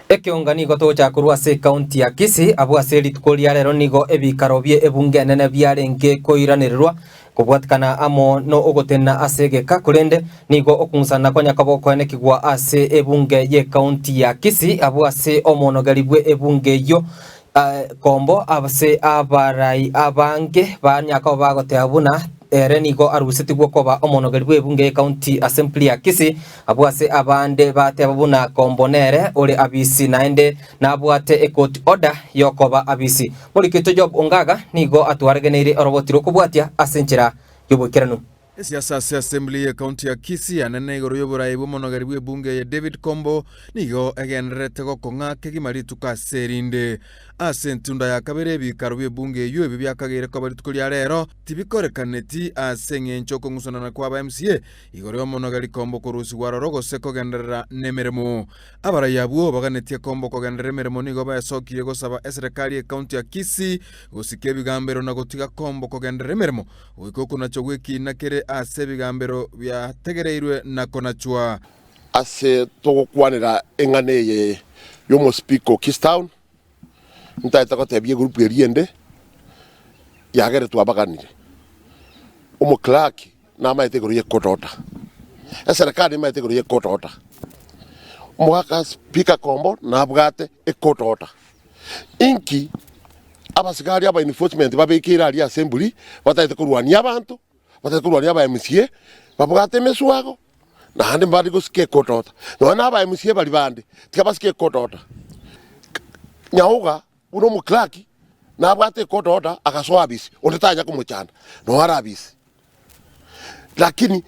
Ekiongani gotocha kurwa se county ya Kisii abwa se ritukoria rero nigo ebikaro bye ebunge nene byarenge koiranirwa kubwatikana amo no ogotena asegeka kurende nigo okunsana konya kaboko ene kigwa ase ebunge ye county ya Kisii abwa se omonogaribwe ebunge yo kombo abase abarai abange banyaka bagote abuna nigo arusetigwo koba omonogaribwe ebunge county assembly ya Kisii abwase abande bate abuna kombonere ore abisi naende nabwate ekoti order yokoba abisi murikito Job Ongaga nigo atwaregeneire orobotiro kubwatia asenchera yobukiranu Siasa ya Assembly ya County ya Kisii anene igoro y'oburayi bw'omonogaribwe ebunge ya David Kombo nigo egenderete gokonga kegimarituka serinde ase ntunda ya kabere ebikaro by'ebunge eyo ebi byakagere ko baritukoria rero tibikorekaneti ase ng'encho kong'usonana kw'aba MCA igoro y'omonogari Kombo korusigwa rorogose kogenderera n'emirimo abarayi abwo baganetie Kombo kogenderera emirimo nigo bayasokirie gosaba eserikali ya County ya Kisii gosika ebigambero na gotiga Kombo kogenderera emirimo oiko nacho gwekina kere ase bigambero byategereirwe na konachwa ase togokwanira eng'ane y'omo speaker Kistown ntaita gotebia group eriende yagere twabaganire omo clerk na maite goro ye kotota eserikali maite goro ye kotota omwaka speaker Kombo na bwate ekotota inki abasigari aba enforcement babekira ali assembly bataite kurwania abantu batakurwania aba MCA babwate meswago na hande mbali gosike kotota no aba MCA bali bande tikabasike kotota nyauga uno muklaki na bwate kotota akaswabisi ondetanya kumuchanda no arabisi lakini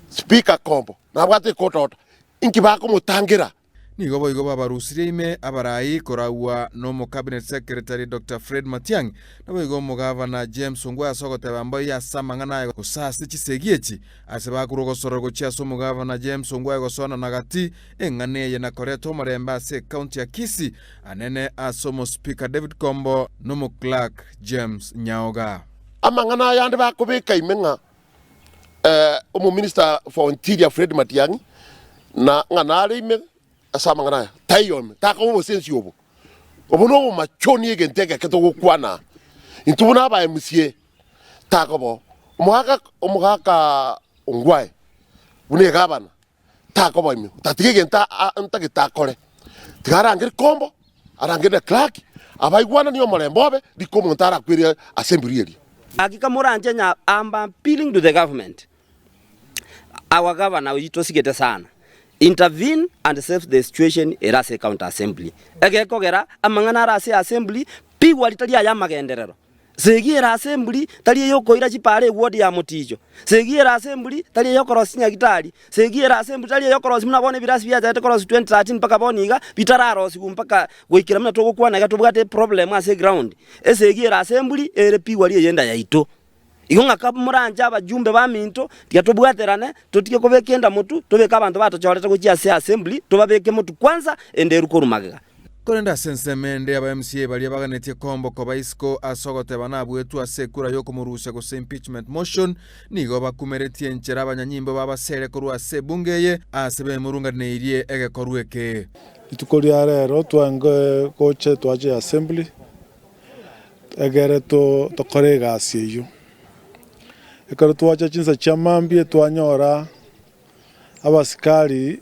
speaker Kombo na bwate kotota inki bako mutangira nigo boigo babarusire ime abarayi korawa no cabinet secretary Dr. Fred Matiang'i na boigo mugavana James Ongwae asogote bambo ya samangana gosase chisegieci ase bakurogosoro gochia so mugavana James Ongwae gosona nagati eng'ane ye na koreto maremba ase county ya Kisii anene asomo speaker David Kombo no clerk James Nyaoga amangana yande bakobeka imenga omo minister for interior Fred Matiang'i na nganale ime asama ngana tayom takamo sensi obo obono machoni egenteke ketogokwana intubuna ba MCA takobo omugaka Ongwae une gabana takobo imi tatige genta ntake takore tigarangire Kombo arangire clerk abaigwana niyo morembobe dikomontara kwiri assembly eri akika moranje nya amba appealing to the government our governor yitosigete sana intervene and save the situation erase county assembly egekogera amangana arase assembly pigwa litali ya magenderero segiera assembly tali yokoira chipare ward ya Mutijo segiera assembly tali yokorosi nyagitali segiera assembly tali yokorosi munabone birasi bya zate korosi 2013 mpaka boniga bitararosi mpaka goikira mna togokwana gatubwate problem ase ground esegiera assembly ere pigwa li yenda yaito igonga kapumuranja abajumbe ba minto tiatobwaterane totike kobekenda mutu tobeka abantu batochoreta gochia se assembly tobabeke mutu kwanza ende rukorumaga korenda sensemende aba MCA bali baganetie Kombo ko baisiko asogote banabwetu asekura yoko murusha go impeachment motion nigo bakumeretie nchera abanyanyimbo babasere korwa se bungeye asebe murunga neirie ege korweke itukoria rero twange koche twaje assembly egere to korega asieyo ekaro twacha chinsa chamambie twanyora abasikari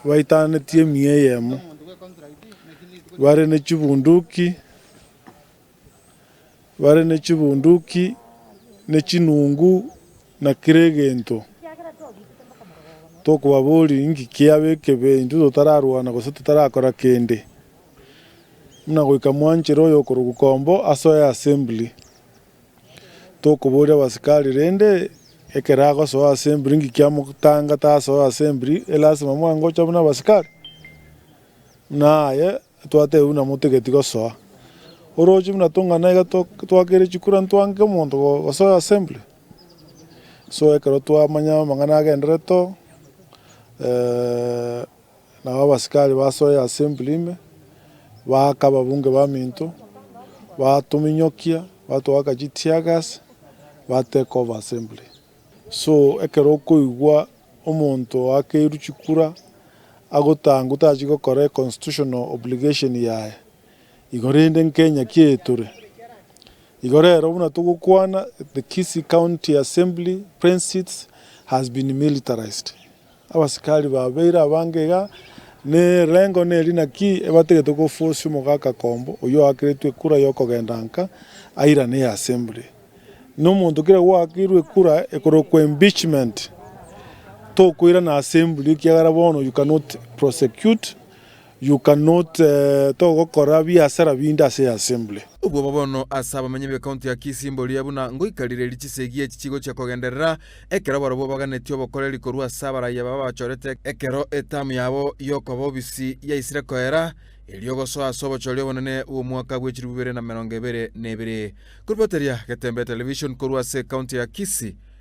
baitanetie mieyemo bare ne chibunduki ne chinungu na kiregento toko baboli ingi kiabeke bintu totararwana gose totarakora kende muna goika mwanchero yo korugukombo asoya assembly toko bora basikari rende ekerago so assembly ngi kyamutanga ta so assembly elasima mwango chabuna basikari naye twate una mutegeti goso oroji muna tongana ga twakere chikura ntwange muntu goso assembly so ekero twamanya mangana gendreto na basikari baso assembly me bakaba bunge ba minto batuminyokia watu wakajitiagas take over assembly so ekero koigwa omonto akeiruchikura agotanguta chigokora constitutional obligation yae igorende Kenya kieture igorero buna tugukwana. The Kisii County Assembly Prince has been militarized. Abasikali babeira abangega ne rengo ne lina ki ebategete ko force mugaka kombo oyo akiretwe kura yokogendanka aira ne assembly no muntu kira wakirwe kura ekorokwa impeachment to kuira na assembly kiagara bono you cannot prosecute, you cannot to gokora biasara binda se assembly. Ubwo babono asaba amenye be county ya Kisii mboli abuna ngoikarire lichisegie chichigo cha kogenderera ekero barabo baganetio bokore likorwa sabara ya baba bachorete ekero etamu yabo yoko bobisi ya isire koera eliogoso asobo cholio bonene uwo mwaka bwe 2022 kurpoteria Ketembe Television korwa se county ya Kisii.